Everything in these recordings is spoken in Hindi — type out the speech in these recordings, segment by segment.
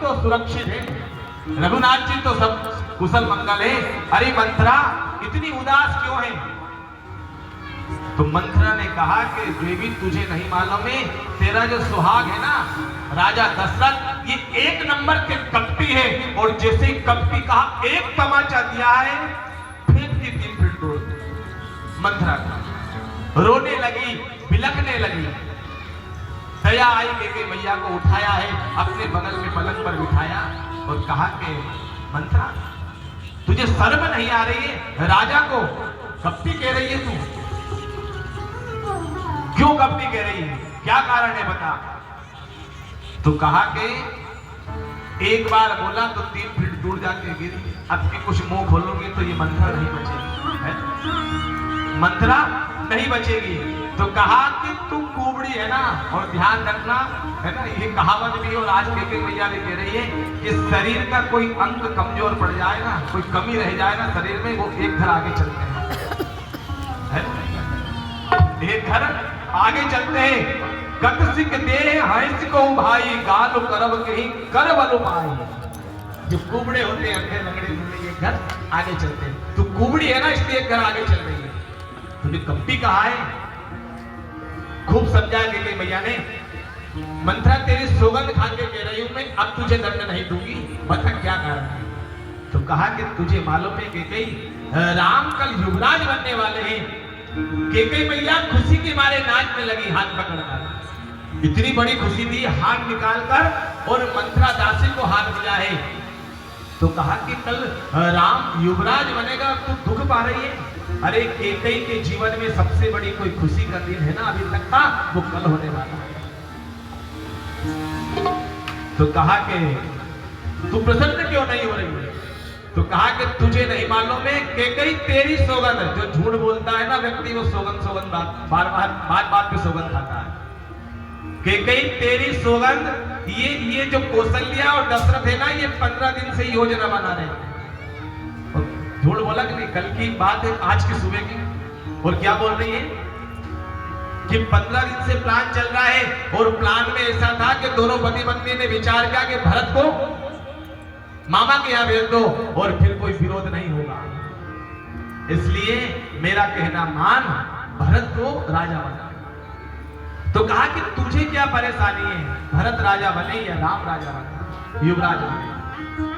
तो सुरक्षित है, रघुनाथ जी तो सब कुशल मंगल है। अरे मंथरा इतनी उदास क्यों है? तो मंथरा ने कहा कि देवी तुझे नहीं मालूम है, तेरा जो सुहाग है ना राजा दशरथ, ये एक नंबर के कपटी है। और जैसे ही कपटी कहा एक तमाचा दिया है, फेंक दी 3 फीट दूर। मंथरा रोने लगी, बिलखने लगी। दया आई के मैया को उठाया है, अपने बगल में पलंग पर बिठाया और कहा कि मंथरा तुझे शर्म नहीं आ रही है? राजा को कपटी कह रही है तू? क्यों कपटी कह रही है? क्या कारण है बता। तो कहा कि एक बार बोला तो 3 फीट दूर जाके गिरी, अब की कुछ मुंह खोलोगे तो ये मंथरा नहीं बचेगी, है? मंथरा नहीं बचेगी। तो कहा कि तू कुबड़ी है ना, और ध्यान रखना है ना, ये कहावत भी और आज के मैया भी कह रही है कि शरीर का कोई अंग कमजोर पड़ जाए ना, कोई कमी रह जाए ना शरीर में, वो एक घर आगे चलते हैं, एक घर आगे चलते हैं। कत सिक देह हंस को भाई, गाल करब कहीं कर बल पाई। जो कुबड़े होते हैं अंधे लंगड़े, ये घर आगे चलते हैं। तू कुबड़ी है ना, इसलिए एक घर आगे चल रही है। तुझे कपटी कहा है, खूब समझा के मैया ने। मंथरा तेरी सौगंध खा के कह रही हूं मैं, अब तुझे दंड नहीं दूंगी, बता क्या कारण है? तो कहा कि तुझे मालूम है कि राम कल युवराज बनने वाले हैं। केकई मैया खुशी के मारे नाचने लगी, हाथ पकड़कर। इतनी बड़ी खुशी थी, हाथ निकालकर और मंथरा दासी को हाथ दिया है। तो कहा कि कल राम युवराज बनेगा, तू दुख पा रही है? अरे केकई के जीवन में सबसे बड़ी कोई खुशी का दिन है ना अभी तक था, वो कल होने वाला है। तो कहा कि तू प्रसन्न क्यों नहीं हो रही है? तो कहा कि तुझे नहीं मालूम है केकई तेरी सौगंध, जो झूठ बोलता है ना व्यक्ति, वो सौगंध बार पे सौगंध खाता है। केकई तेरी सौगंध, ये जो कौशल्या और दशरथ है ना, ये 15 दिन से योजना बना रहे हैं। झूठ बोला कि नहीं? कल की बात है, आज की सुबह की। और क्या बोल रही है कि 15 दिन से प्लान चल रहा है, और प्लान में ऐसा था कि दोनों पति पत्नी ने विचार किया कि भरत को मामा के यहाँ भेज दो और फिर कोई विरोध नहीं होगा। इसलिए मेरा कहना मान, भरत को राजा बना। तो कहा कि तुझे क्या परेशानी है, भरत राजा बने या राम राजा बने, युवराज बने?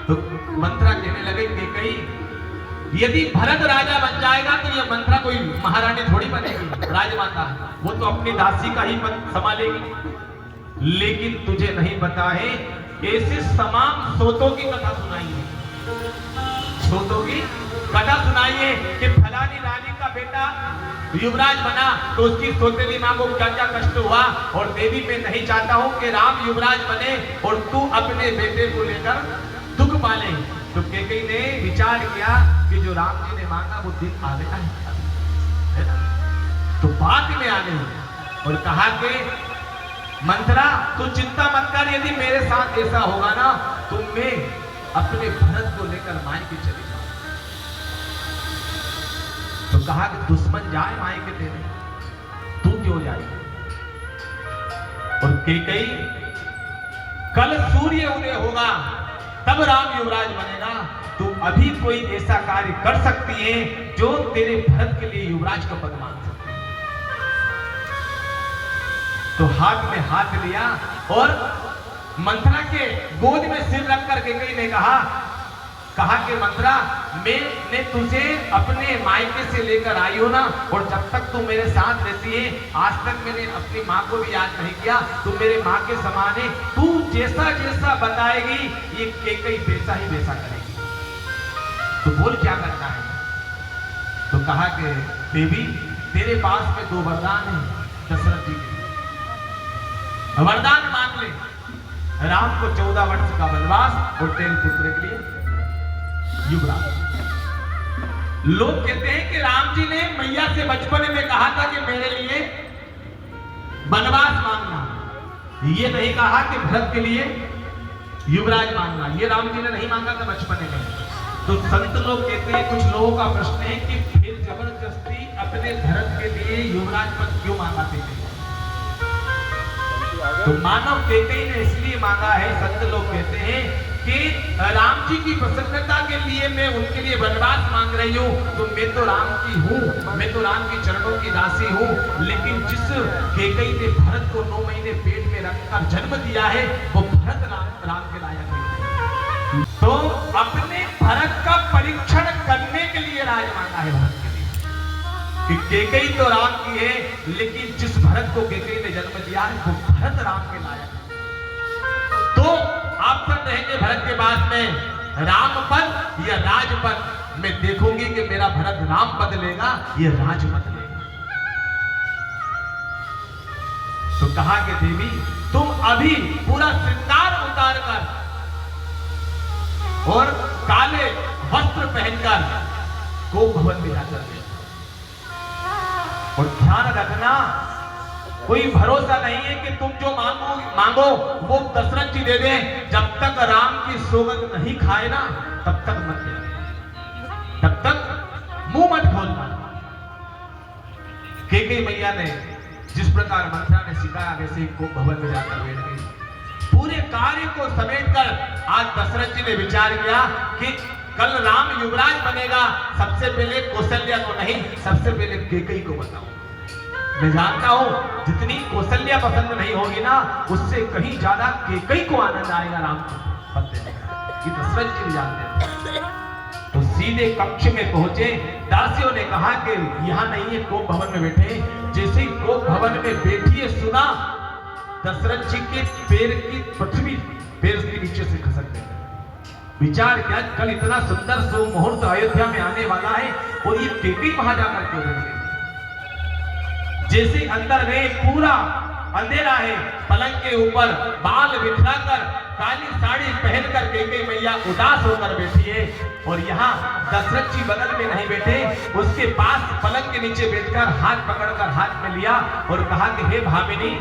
तो मंथरा कहने लगे कि कहीं यदि भरत राजा बन जाएगा तो ये मंथरा कोई महारानी थोड़ी बनेगी, राजमाता, वो तो अपनी दासी का ही पद संभालेगी। लेकिन तुझे नहीं पता है, ऐसे तमाम सोतों की कथा सुनाई है, सोतों की कथा सुनाई है कि फलानी रानी का बेटा युवराज बना तो उसकी सोतेली मां को क्या क्या कष्ट हुआ, और देवी मैं नहीं चाहता हूं कि राम युवराज बने और तू अपने बेटे को लेकर दुख पाले। तो केकई ने विचार किया कि जो राम जी ने मांगा वो दिन आ गया है ना? तो बात में आ गई और कहा कि मंथरा तू चिंता मत कर, यदि मेरे साथ ऐसा होगा ना तो मैं अपने भरत को लेकर मायके चली जाऊं। तो कहा कि दुश्मन जाए मायके तेरे, तू क्यों जाए? और केकई कल सूर्य उदय होगा तब राम युवराज बनेगा, तू अभी कोई ऐसा कार्य कर सकती है जो तेरे भरत के लिए युवराज का पद मान सकते हैं। तो हाथ में हाथ लिया और मंथरा के गोद में सिर रख कर केकई ने कहा कि मंथरा मैं तुझे अपने मायके से लेकर आई हो ना, और जब तक तू मेरे साथ रहती है, आज तक मैंने अपनी माँ को भी याद नहीं किया, तू मेरे माँ के समान है, तू जैसा जैसा बताएगी ये केकई वैसा ही वैसा करेगी। तो बोल क्या करना है? तो कहा कि देवी तेरे पास में 2 वरदान है दशरथ जी के, वरदान मांग ले। राम को 14 वर्ष का वनवास और तेरे पुत्र के लिए युवराज। लोग कहते हैं कि राम जी ने मैया से बचपन में कहा था कि मेरे लिए वनवास मांगना, ये नहीं कहा कि भरत के लिए युवराज मांगना, ये राम जी ने नहीं मांगा था बचपन में। तो संत लोग कहते हैं, कुछ लोगों का प्रश्न है कि फिर जबरदस्ती अपने भरत के लिए युवराज पद क्यों मांगाते थे? तो मानव कैकेयी ने इसलिए मांगा है, संत लोग कहते हैं कि राम जी की प्रसन्नता के लिए मैं उनके लिए वनवास मांग रही हूँ, तो मैं तो राम की हूँ, मैं तो राम की चरणों की दासी हूँ, लेकिन जिस कैकेयी ने भरत को 9 महीने पेट में रखकर जन्म दिया है, वो भरत राम के लायक है। तो अपने भरत का परीक्षण करने के लिए राज मांगा है भरत के लिए कि कैकेयी तो राम की है, लेकिन जिस भरत को कैकेयी ने जन्म दिया है, वो भरत राम के लायक है। तो आप सब रहेंगे भरत के बाद में राम पद या राज पद, मैं देखूंगी कि मेरा भरत राम पद लेगा या राज पद लेगा। तो कहा कि देवी तुम अभी पूरा श्रृंगार उतार कर और काले वस्त्र पहनकर गोप भवन में जाकर देखो, और ध्यान रखना कोई भरोसा नहीं है कि तुम जो मांगो वो दशरथ जी दे दें। जब तक राम की सौगंध नहीं खाए ना, तब तक मत दे, तब तक मुंह मत खोलना। कैकेयी मैया ने जिस प्रकार मंत्रा ने सिखाया, वैसे गोप भवन में जाकर बैठ गई। पूरे कार्य को समेटकर आज दशरथ जी ने विचार किया कि कल राम युवराज बनेगा, सबसे पहले कौशल्या को नहीं, सबसे पहले कैकेयी को बताऊं। मैं जानता हूं जितनी कौशल्या पसंद नहीं होगी ना, उससे कहीं ज्यादा कैकेयी को आनंद आएगा राम को पद देने का। ये दशरथ जी जानते हैं। तो सीधे कक्ष में पहुंचे, दासियों ने कहा कि यहां नहीं है, गोप भवन में बैठे। जैसे ही गोप भवन में बैठिए सुना, दशरथ जी के पैर की पृथ्वी पैर के नीचे से खसक गई। विचार किया कल इतना सुंदर सुमुहूर्त अयोध्या में आने वाला है और ये कैकेयी वहां जाकर क्यों रह गई। जैसे अंदर गए, पूरा अंधेरा है, पलंग के ऊपर बाल बिखराकर काली साड़ी पहनकर कैकेयी मैया उदास होकर बैठी है, और यहाँ दशरथ जी बगल में नहीं बैठे, उसके पास पलंग के नीचे बैठकर हाथ पकड़कर हाथ में लिया और कहा कि हे भामिनी,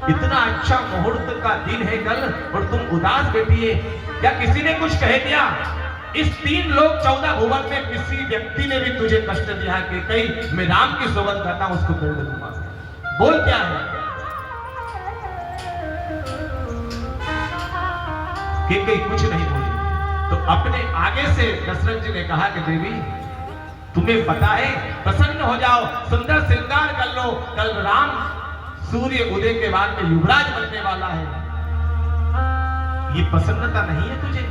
इतना अच्छा मुहूर्त का दिन है कल और तुम उदास बैठी है, क्या किसी ने कुछ कह दिया? इस 3 लोक 14 भुवन में किसी व्यक्ति ने भी तुझे कष्ट दिया कि कहीं मैं राम की सौगंध करता हूं, उसको कर दूंगा। बोल क्या है? कैकेयी कुछ नहीं बोली। तो अपने आगे से दशरथ जी ने कहा कि देवी तुम्हें पता है, प्रसन्न हो जाओ, सुंदर श्रृंगार कर लो, कल राम सूर्य उदय के बाद में युवराज बनने वाला है। ये प्रसन्नता नहीं है तुझे?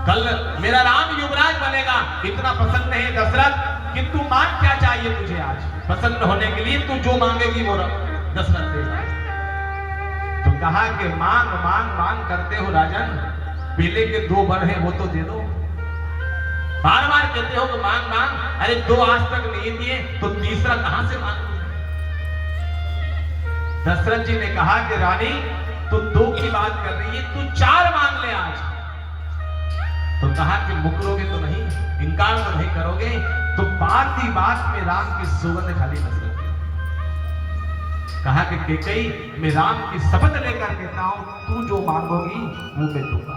कल मेरा राम युवराज बनेगा, इतना प्रसन्न है दशरथ कि तू मांग क्या चाहिए तुझे आज प्रसन्न होने के लिए? तू जो मांगेगी वो दशरथ देगा। तो कहा कि मांग मांग मांग करते हो राजन, पहले के 2 वर हैं वो तो दे दो। बार बार कहते हो कि मांग मांग, अरे 2 आज तक नहीं दिए तो तीसरा कहां से मांग? दशरथ जी ने कहा कि रानी तू 2 की बात कर रही है, तू 4 मांग ले आज। तो कहा कि मुकरोगे तो नहीं, इनकार तो नहीं करोगे? तो बात ही बात में राम की सौगंध खाली दशरथ। कहा कि कैकेयी मैं राम की शपथ लेकर कहता हूं, तू जो मांगोगी वो मैं दूंगा।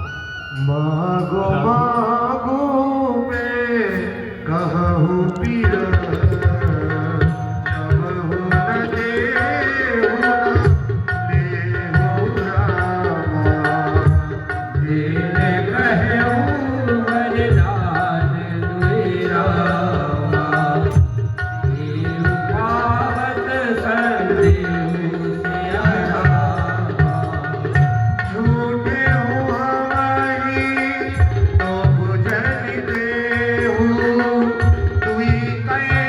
मांगो मांगो मैं कहूं पिया, कहे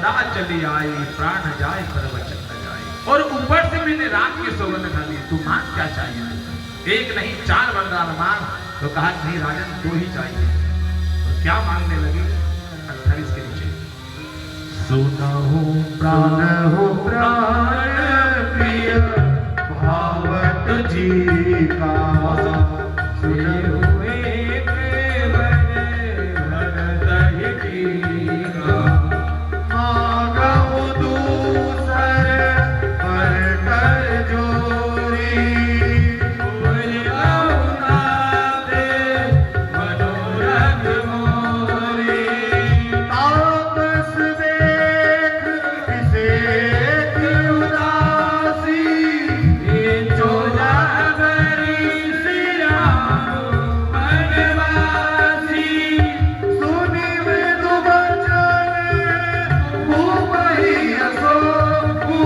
सदा चली आई, प्राण जाए पर वचन न जाए। और ऊपर से मैंने राम की सौगंध खा ली, तू मांग क्या चाहिए? एक नहीं 4 वरदान मांग। तो कहा नहीं राजन 2 ही चाहिए। तो क्या मांगने लगी? 28 के नीचे सुनहु प्राण प्रिय भावत जी का, सुनहु एक भरत ही का, मांगहु दूसर पर कर जोरी, बोलहु नादे मनोरथ मोरी, तापस देख विषेक उदासी, चोला बरी सिया बनवासी, सुनि मृदु बचन भूपहि अशोकु,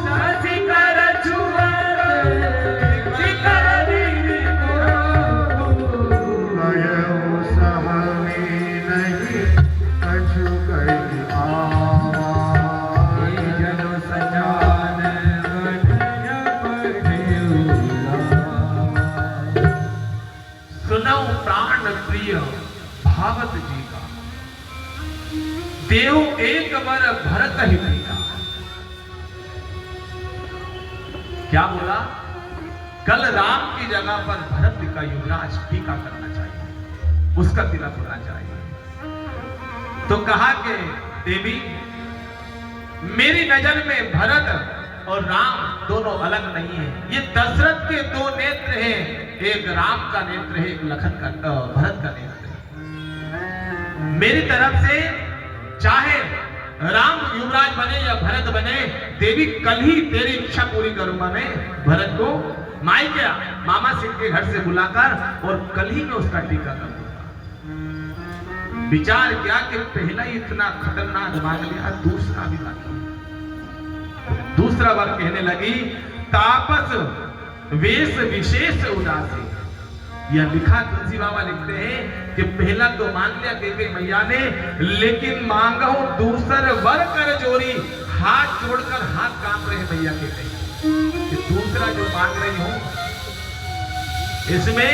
शशि कर छुअत शिखर दिगो, कयहु सहमी नहीं कछु कहि आवा, जन सजान सुनौ प्राण प्रिय भावत जी का, देव एक वर भरत ही प्रिया। क्या बोला? कल राम की जगह पर भरत का युवराज टीका करना चाहिए, उसका तिलक होना चाहिए। तो कहा कि देवी मेरी नजर में भरत और राम दोनों अलग नहीं है। ये दशरथ के 2 नेत्र हैं, एक राम का नेत्र है, एक लखन का भरत का नेत्र है। मेरी तरफ से चाहे राम युवराज बने या भरत बने, देवी कल ही तेरी इच्छा पूरी करूंगा मैं। भरत को माई क्या मामा सिंह के घर से बुलाकर और कल ही मैं उसका टीका कर दूंगा। विचार किया कि पहला ही इतना खतरनाक मांग लिया, दूसरा भी बाकी। दूसरा बार कहने लगी तापस वेश विशेष उदासी। यह लिखा तुलसी बाबा लिखते हैं कि पहला तो मांग लिया कैकेयी मैया ने, लेकिन मांगो दूसर वर कर जोरी। हाथ जोड़कर हाथ कांप रहे मैया के कहीं कि दूसरा जो मांग रही हूं इसमें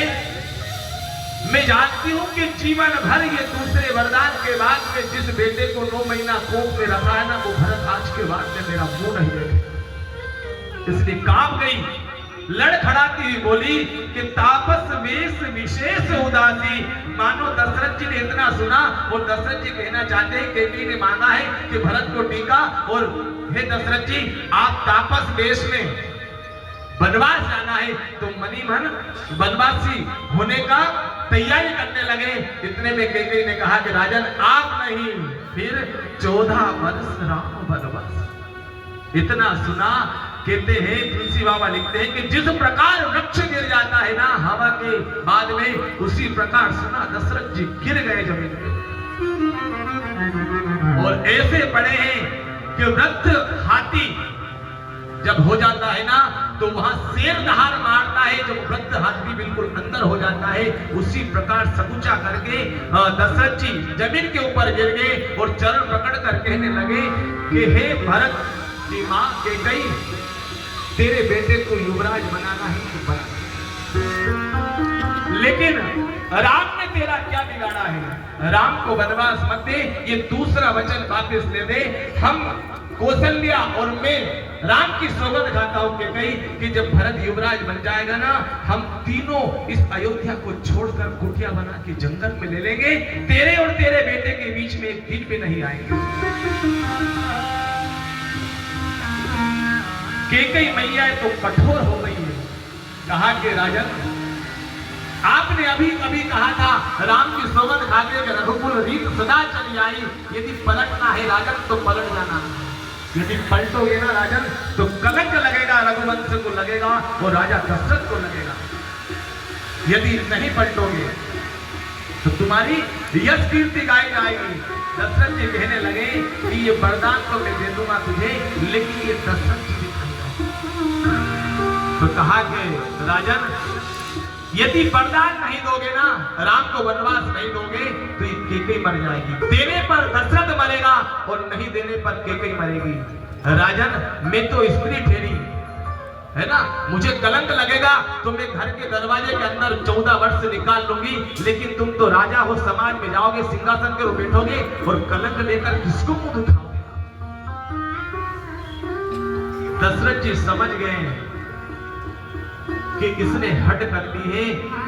मैं जानती हूं कि जीवन भर ये दूसरे वरदान के बाद में जिस बेटे को 9 महीना कोख में रखा है ना, वो भरत आज के बाद में मेरा मुंह नहीं देखे। इसलिए कांप गई, लड़खड़ाती हुई बोली कि तापस वेश विशेष उदासी। मानो दशरथ जी ने इतना सुना और दशरथ जी कहना चाहते हैं कैकेयी ने मांगा है कि भरत को टीका, और हे दशरथ जी आप तापस वेश में वनवास जाना है तो मनी मन वनवासी होने का तैयारी करने लगे। इतने में कैकेयी ने कहा कि राजन आप नहीं, फिर 14 वर्ष राम वनवास। इतना सुना, कहते हैं तुलसी बाबा लिखते हैं कि जिस प्रकार वृक्ष गिर जाता है ना हवा के बाद में, उसी प्रकार सुना दशरथ जी गिर गए जमीन पे और ऐसे पड़े हैं कि वृद्ध हाथी जब हो जाता है ना तो वहां शेर दहाड़ मारता है, जब वृद्ध हाथी बिल्कुल अंदर हो जाता है उसी प्रकार सकुचा करके दशरथ जी जमीन के ऊपर गिर गए और चरण पकड़कर कहने लगे कि हे भरत की मां कैकेयी, तेरे बेटे को युवराज बनाना ही तो बना, लेकिन राम ने तेरा क्या बिगाड़ा है? राम को वनवास मत दे, ये दूसरा वचन वापस ले दे। हम कौशल्या और मैं राम की सौगंध खाता हूं कैकेयी कि जब भरत युवराज बन जाएगा ना, हम तीनों इस अयोध्या को छोड़कर कुटिया बना के जंगल में ले लेंगे, तेरे और तेरे बेटे के बीच में एक दिन भी नहीं आएंगे। कैकेयी मैया तो कठोर हो गई है। कहा कि राजन आपने अभी कभी कहा था राम की सौगंध खाकर रघुकुल रीत सदा चली आई, यदि पलटना है राजन तो पलट जाना, यदि पलटोगे ना राजन तो कलंक लगेगा, रघुवंश को लगेगा और राजा दशरथ को लगेगा। यदि नहीं पलटोगे तो तुम्हारी यश कीर्ति गाई जाएगी। दशरथ जी कहने लगे कि ये वरदान तो मैं दे दूंगा तुझे, लेकिन ये दशरथ जी तो कहा कि राजन यदि वरदान नहीं दोगे ना, राम को वनवास नहीं दोगे, तो ये केकई मर जाएगी। देने पर दशरथ मरेगा और नहीं देने पर केकई मरेगी। राजन, मैं तो स्त्री ठहरी है ना, मुझे कलंक लगेगा तो मैं घर के दरवाजे के अंदर 14 वर्ष निकाल लूंगी, लेकिन तुम तो राजा हो, समाज में जाओगे, सिंहासन के ऊपर बैठोगे और कलंक लेकर किसको मुंह दिखाओगे? दशरथ जी समझ गए कि इसने हट कर ली है,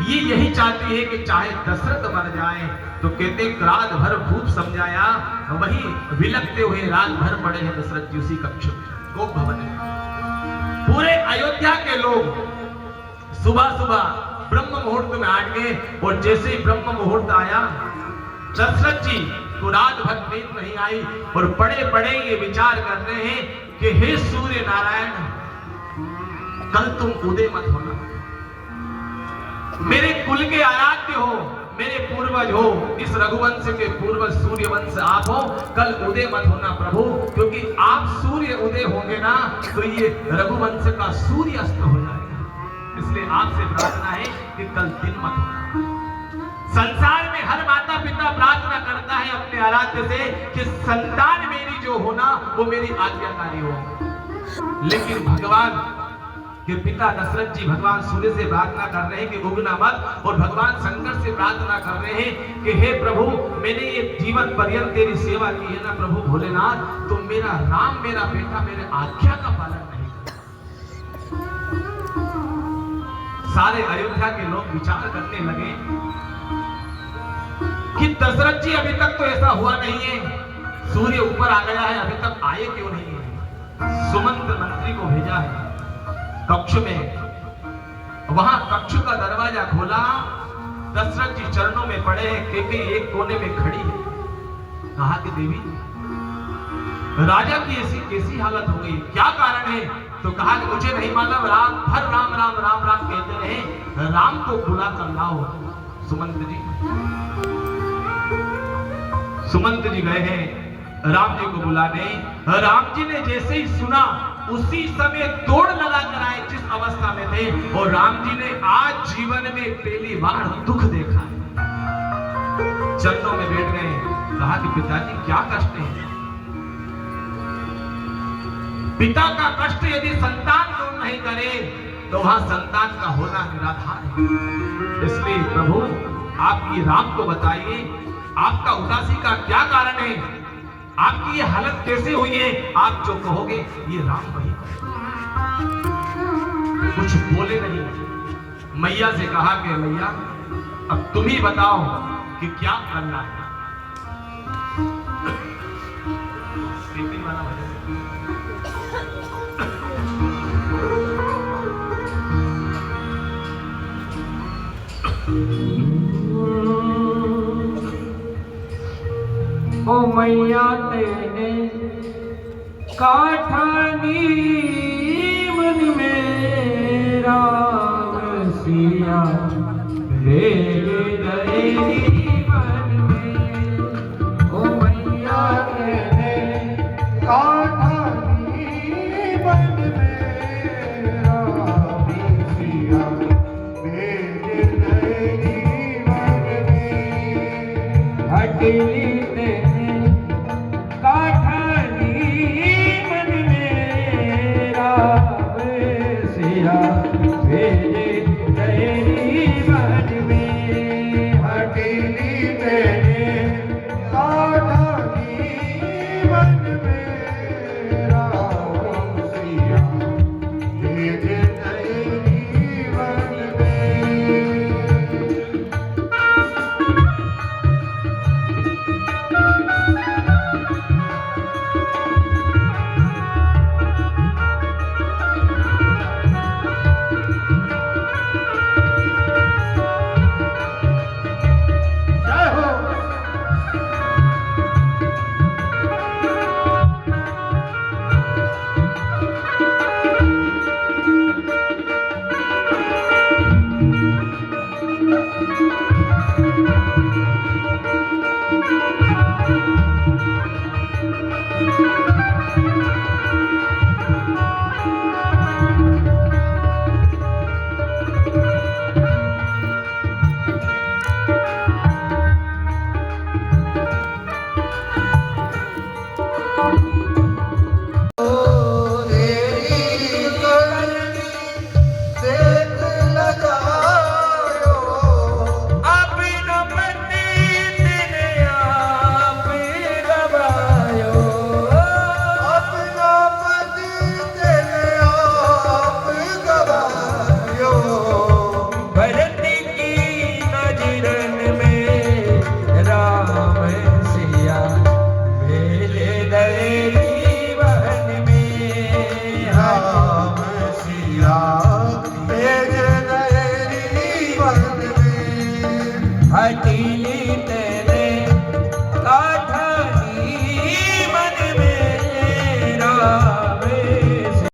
ये यही चाहती है कि चाहे दशरथ मर जाए। तो कहते रात भर खूब समझाया, वही विलकते हुए रात भर पड़े हैं दशरथ जी उसी कक्ष में, गोप भवन में। पूरे अयोध्या के लोग सुबह सुबह ब्रह्म मुहूर्त में आठ गए और जैसे ही ब्रह्म मुहूर्त आया, दशरथ जी को रात भर नींद नहीं आई और पड़े पड़े ये विचार कर रहे हैं कि हे सूर्य नारायण, कल तुम उदय मत होना, मेरे कुल के आराध्य हो, मेरे पूर्वज हो, इस रघुवंश के पूर्वज सूर्यवंश आप हो, कल उदय मत होना प्रभु, क्योंकि आप सूर्य उदय होंगे ना तो ये रघुवंश का सूर्य अस्त हो जाएगा। इसलिए आपसे प्रार्थना है कि कल दिन मत होना। संसार में हर माता पिता प्रार्थना करता है अपने आराध्य से कि संतान मेरी जो होना वो मेरी आज्ञाकारी हो, लेकिन भगवान कि पिता दशरथ जी भगवान सूर्य से प्रार्थना कर रहे हैं कि उगना मत, और भगवान शंकर से प्रार्थना कर रहे हैं कि हे प्रभु, मैंने ये जीवन पर्यंत तेरी सेवा की है ना प्रभु भोलेनाथ, तो मेरा राम मेरा बेटा मेरे आज्ञा का पालन नहीं करता। सारे अयोध्या के लोग विचार करने लगे कि दशरथ जी अभी तक तो ऐसा हुआ नहीं है, सूर्य ऊपर आ गया है, अभी तक आए क्यों नहीं है? सुमंत मंत्री को भेजा है कक्ष में, वहां कक्ष का दरवाजा खोला, दशरथ जी चरणों में पड़े हैं, केकई एक कोने में खड़ी है। कहा कि देवी, राजा की ऐसी कैसी हालत हो गई, क्या कारण है? तो कहा कि मुझे नहीं मालूम, राम हर राम राम राम राम कहते रहे, राम को बुला कर लाओ। सुमंत जी गए हैं राम जी को बुलाने। राम जी ने जैसे ही सुना उसी समय दौड़ लगा कर आए जिस अवस्था में थे, और राम जी ने आज जीवन में पहली बार दुख देखा है। चरणों में बैठ गए, कहा कि पिताजी क्या कष्ट है? पिता का कष्ट यदि संतान दूर नहीं करे तो वहां संतान का होना निराधार है। इसलिए प्रभु आप ये राम को बताइए, आपका उदासी का क्या कारण है, आपकी ये हालत कैसे हुई है? आप जो कहोगे ये राम वही कुछ बोले नहीं। मैया से कहा कि मैया अब तुम ही बताओ कि क्या करना है। ओ मैया तेने काठानी मन में राम सिया रे